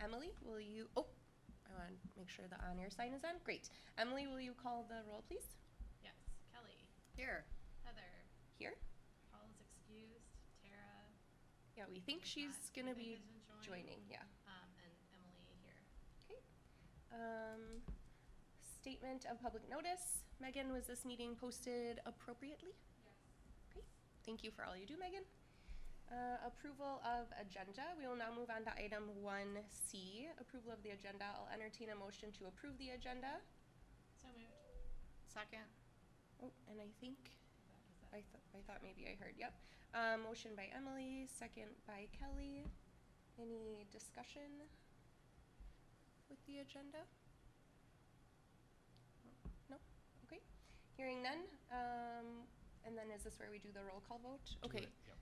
Emily, will you, I want to make sure the on-air sign is on. Great. Emily, will you call the roll, please? Yes. Kelly. Here. Heather. Here. Paul is excused. Tara. Yeah, we think she's going to be joining. Yeah. And Emily here. Okay. Statement of public notice. Megan, was this meeting posted appropriately? Yes. Great. Thank you for all you do, Megan. Approval of agenda. We will now move on to item 1C, approval of the agenda. I'll entertain a motion to approve the agenda. So moved. Second. Oh, and I think, I thought maybe I heard, yep. Motion by Emily, second by Kelly. Any discussion with the agenda? No? Okay. Hearing none. And then is this where we do the roll call vote? Okay. Yep.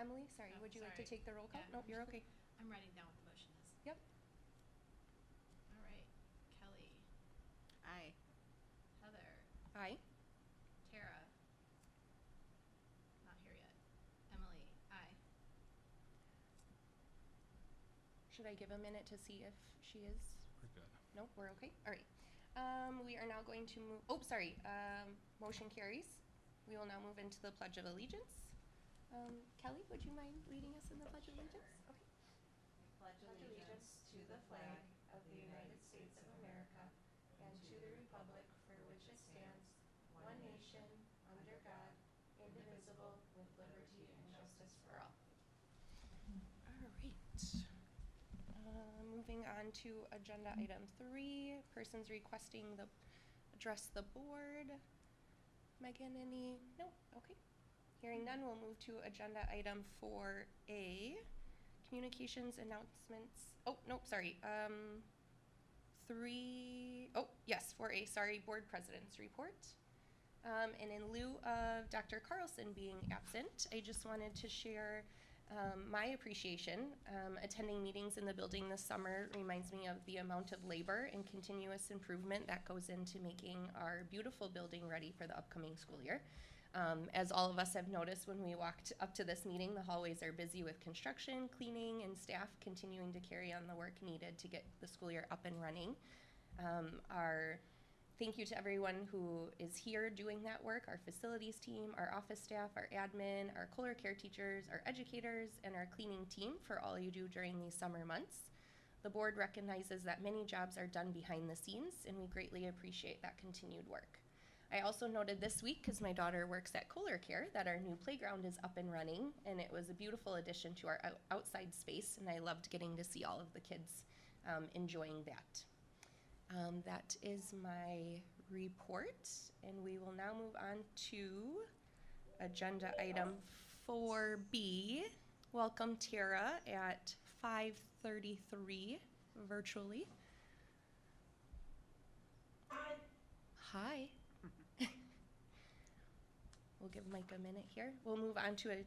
Emily, sorry, would you like to take the roll call? Yeah. Nope, you're okay. I'm writing down what the motion is. Yep. All right. Kelly. Aye. Heather. Aye. Tara. Not here yet. Emily. Aye. Should I give a minute to see if she is? We're good. Nope, we're okay. All right. We are now going to move, motion carries. We will now move into the Pledge of Allegiance. Kelly, would you mind leading us in the Pledge of Allegiance? Okay. Pledge allegiance to the flag of the United States of America and to the republic for which it stands, one nation, under God, indivisible, with liberty and justice for all. All right. Moving on to agenda item 3, persons requesting the address the board. Megan, any? No? Okay. Hearing none, we'll move to agenda item 4A, communications announcements. Oh, nope, sorry. 4A, sorry, board president's report. And in lieu of Dr. Carlson being absent, I just wanted to share my appreciation. Attending meetings in the building this summer reminds me of the amount of labor and continuous improvement that goes into making our beautiful building ready for the upcoming school year. As all of us have noticed when we walked up to this meeting, the hallways are busy with construction, cleaning, and staff continuing to carry on the work needed to get the school year up and running. Our thank you to everyone who is here doing that work, our facilities team, our office staff, our admin, our Kohler care teachers, our educators, and our cleaning team for all you do during these summer months. The board recognizes that many jobs are done behind the scenes, and we greatly appreciate that continued work. I also noted this week, because my daughter works at Kohler Care, that our new playground is up and running, and it was a beautiful addition to our outside space, and I loved getting to see all of the kids enjoying that. That is my report, and we will now move on to agenda item 4B. Welcome, Tara, at 5:33 virtually. Hi. We'll give Mike a minute here. We'll move on to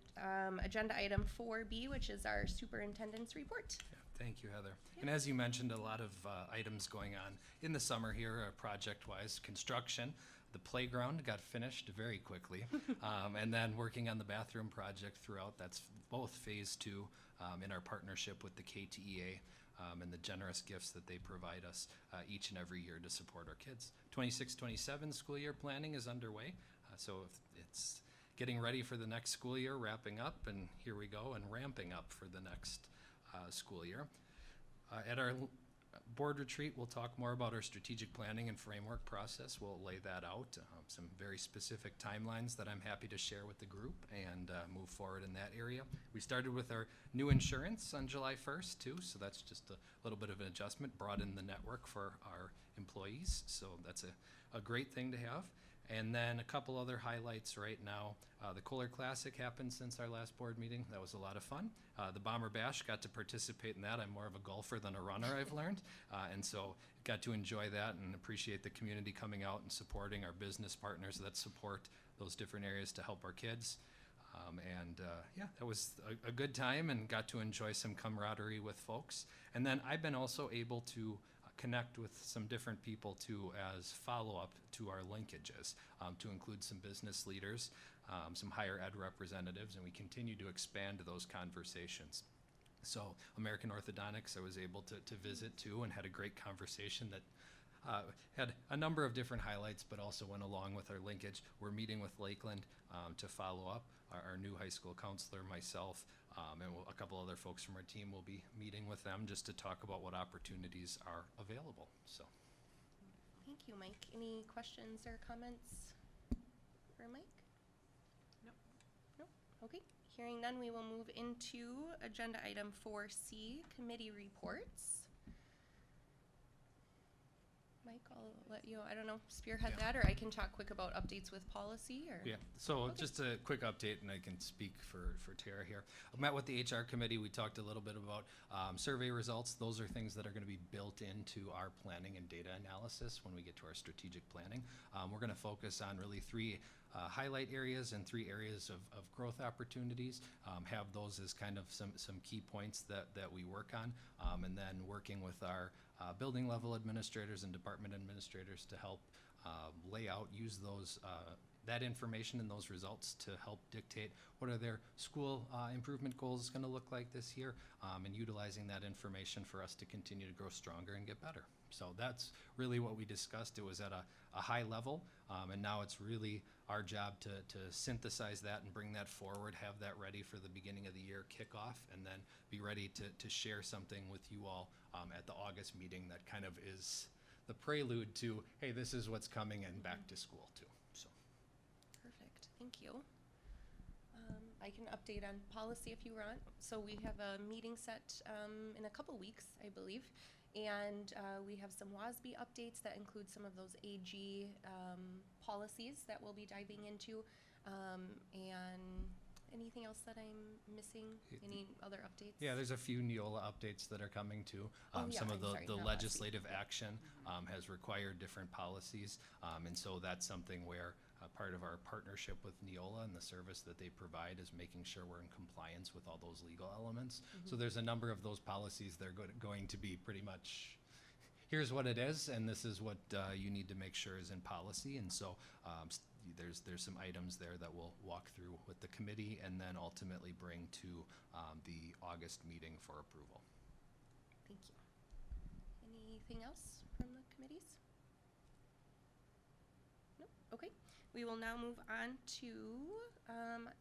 agenda item 4B, which is our superintendent's report. Yeah, thank you, Heather. Yeah. And as you mentioned, a lot of items going on in the summer here, project-wise. Construction, the playground got finished very quickly, and then working on the bathroom project throughout. That's both phase 2 in our partnership with the KTEA. And the generous gifts that they provide us each and every year to support our kids. 26-27 school year planning is underway, so it's getting ready for the next school year, wrapping up, and here we go, and ramping up for the next school year. At our board retreat, we'll talk more about our strategic planning and framework process. We'll lay that out, some very specific timelines that I'm happy to share with the group and move forward in that area. We started with our new insurance on July 1st too, so that's just a little bit of an adjustment, brought in the network for our employees, so that's a great thing to have. And then a couple other highlights right now. The Kohler Classic happened since our last board meeting. That was a lot of fun. The Bomber Bash, got to participate in that. I'm more of a golfer than a runner, I've learned. And so got to enjoy that and appreciate the community coming out and supporting our business partners that support those different areas to help our kids. Yeah, that was a good time and got to enjoy some camaraderie with folks. And then I've been also able to connect with some different people too as follow-up to our linkages, to include some business leaders, some higher ed representatives, and we continue to expand those conversations. So American Orthodontics, I was able to visit too, and had a great conversation that had a number of different highlights, but also went along with our linkage. We're meeting with Lakeland to follow up. Our new high school counselor, myself, and a couple other folks from our team will be meeting with them just to talk about what opportunities are available. So, Thank you, Mike. Any questions or comments for Mike? Nope. Nope. Okay. Hearing none, we will move into agenda item 4C, committee reports. Mike, I'll let you, I don't know, spearhead Yeah. that, or I can talk quick about updates with policy, or? yeah, so Okay. just a quick update, and I can speak for Tara here. I met with the HR committee. We talked a little bit about survey results. Those are things that are going to be built into our planning and data analysis when we get to our strategic planning. We're going to focus on really three highlight areas and 3 areas of growth opportunities. Have those as kind of some key points that we work on, and then working with our building level administrators and department administrators to help lay out, use those that information and those results to help dictate what are their school improvement goals going to look like this year, and utilizing that information for us to continue to grow stronger and get better. So that's really what we discussed. It was at a high level, and now it's really our job to synthesize that and bring that forward, have that ready for the beginning of the year kickoff, and then be ready to share something with you all at the August meeting that kind of is the prelude to, hey, this is what's coming and back to school too. So. Perfect, thank you. I can update on policy if you want. So we have a meeting set in a couple weeks, I believe. And we have some WASB updates that include some of those AG policies that we'll be diving into. And anything else that I'm missing? Any other updates? Yeah, there's a few Neola updates that are coming too. Oh, yeah, Some of I'm the, sorry, the not legislative WASB. action has required different policies. And so that's something where part of our partnership with Neola and the service that they provide is making sure we're in compliance with all those legal elements. So there's a number of those policies that are going to be pretty much, here's what it is, and this is what you need to make sure is in policy. And so there's some items there that we'll walk through with the committee and then ultimately bring to the August meeting for approval. Thank you. Anything else from the committees? Nope. Okay. We will now move on to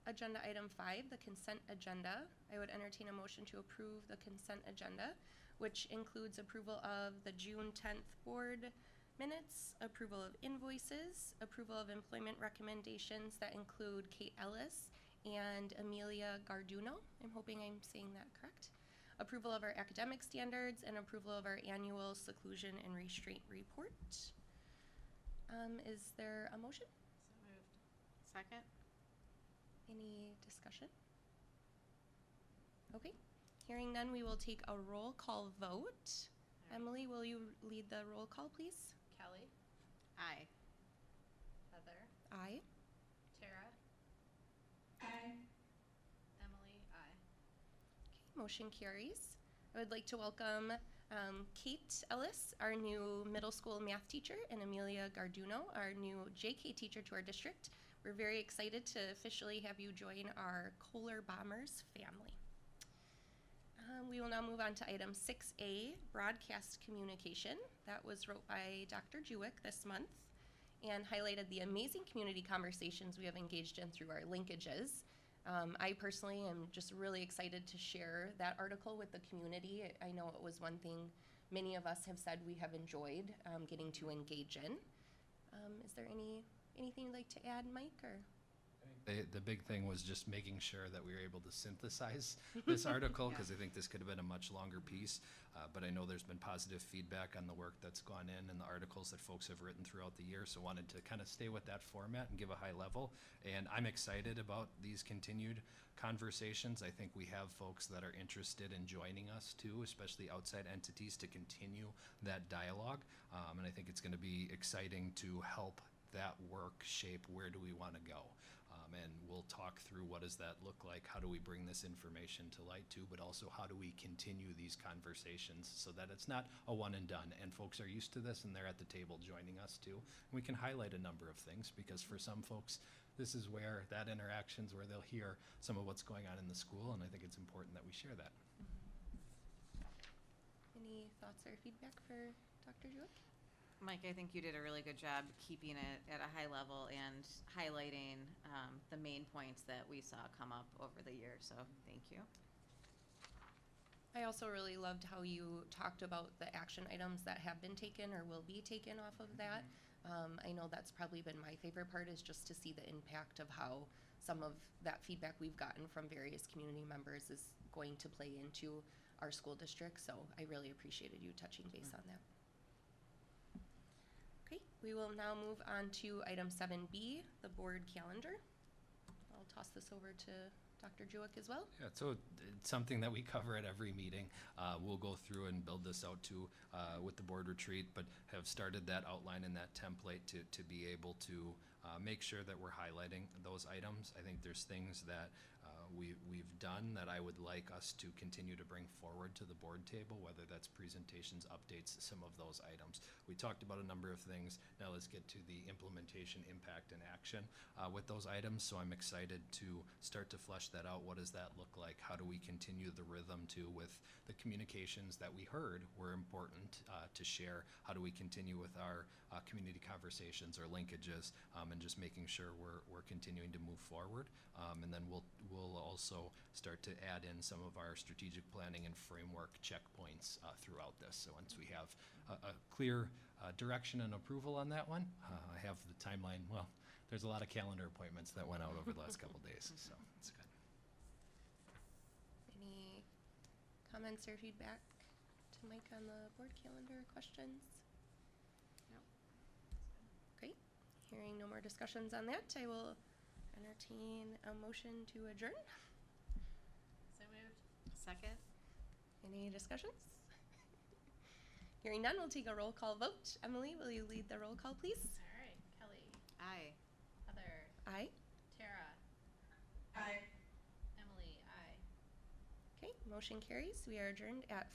agenda item 5, the consent agenda. I would entertain a motion to approve the consent agenda, which includes approval of the June 10th board minutes, approval of invoices, approval of employment recommendations that include Kate Ellis and Amelia Garduno. I'm hoping I'm saying that correct. Approval of our academic standards and approval of our annual seclusion and restraint report. Is there a motion? So moved. Second? Any discussion? Okay, hearing none, we will take a roll call vote. All right. Emily, will you lead the roll call, please? Kelly, Aye. Heather, Aye. Tara, Aye. Emily, aye. Okay, motion carries. I would like to welcome Kate Ellis, our new middle school math teacher, and Amelia Garduno, our new JK teacher to our district. We're very excited to officially have you join our Kohler Bombers family. We will now move on to item 6A, broadcast communication. That was wrote by Dr. Jewick this month and highlighted the amazing community conversations we have engaged in through our linkages. I personally am just really excited to share that article with the community. I know it was one thing many of us have said we have enjoyed getting to engage in. Is there anything you'd like to add, Mike, or? The big thing was just making sure that we were able to synthesize this article, because I think this could have been a much longer piece. But I know there's been positive feedback on the work that's gone in and the articles that folks have written throughout the year. So wanted to kind of stay with that format and give a high level. And I'm excited about these continued conversations. I think we have folks that are interested in joining us too, especially outside entities, to continue that dialogue. And I think it's going to be exciting to help that work shape where do we want to go. And we'll talk through what does that look like, how do we bring this information to light too, but also how do we continue these conversations so that it's not a one and done, and folks are used to this and they're at the table joining us too. And we can highlight a number of things, because for some folks, this is where that interaction's where they'll hear some of what's going on in the school, and I think it's important that we share that. Any thoughts or feedback for Dr. Jewett? Mike, I think you did a really good job keeping it at a high level and highlighting the main points that we saw come up over the year, so thank you. I also really loved how you talked about the action items that have been taken or will be taken off of that. I know that's probably been my favorite part, is just to see the impact of how some of that feedback we've gotten from various community members is going to play into our school district. So I really appreciated you touching base on that. Okay, we will now move on to item 7B, the board calendar. I'll toss this over to Dr. Jewett as well. Yeah, so it's something that we cover at every meeting. We'll go through and build this out too with the board retreat, but have started that outline and that template to be able to make sure that we're highlighting those items. I think there's things that we've done that I would like us to continue to bring forward to the board table, whether that's presentations, updates, some of those items. We talked about a number of things. Now let's get to the implementation, impact, and action with those items. So I'm excited to start to flesh that out. What does that look like? How do we continue the rhythm too with the communications that we heard were important to share? How do we continue with our community conversations or linkages, and just making sure we're continuing to move forward. And then we'll also start to add in some of our strategic planning and framework checkpoints throughout this. So once we have a clear direction and approval on that one, I have the timeline. Well, there's a lot of calendar appointments that went out over the last couple days, so it's good. Any comments or feedback to Mike on the board calendar? Questions? No. Great. Hearing no more discussions on that, I will entertain a motion to adjourn. So moved. Second? Any discussions? Hearing none, we'll take a roll call vote. Emily, will you lead the roll call, please? All right. Kelly. Aye. Heather. Aye. Tara. Aye. Emily. Aye. Okay, motion carries. We are adjourned at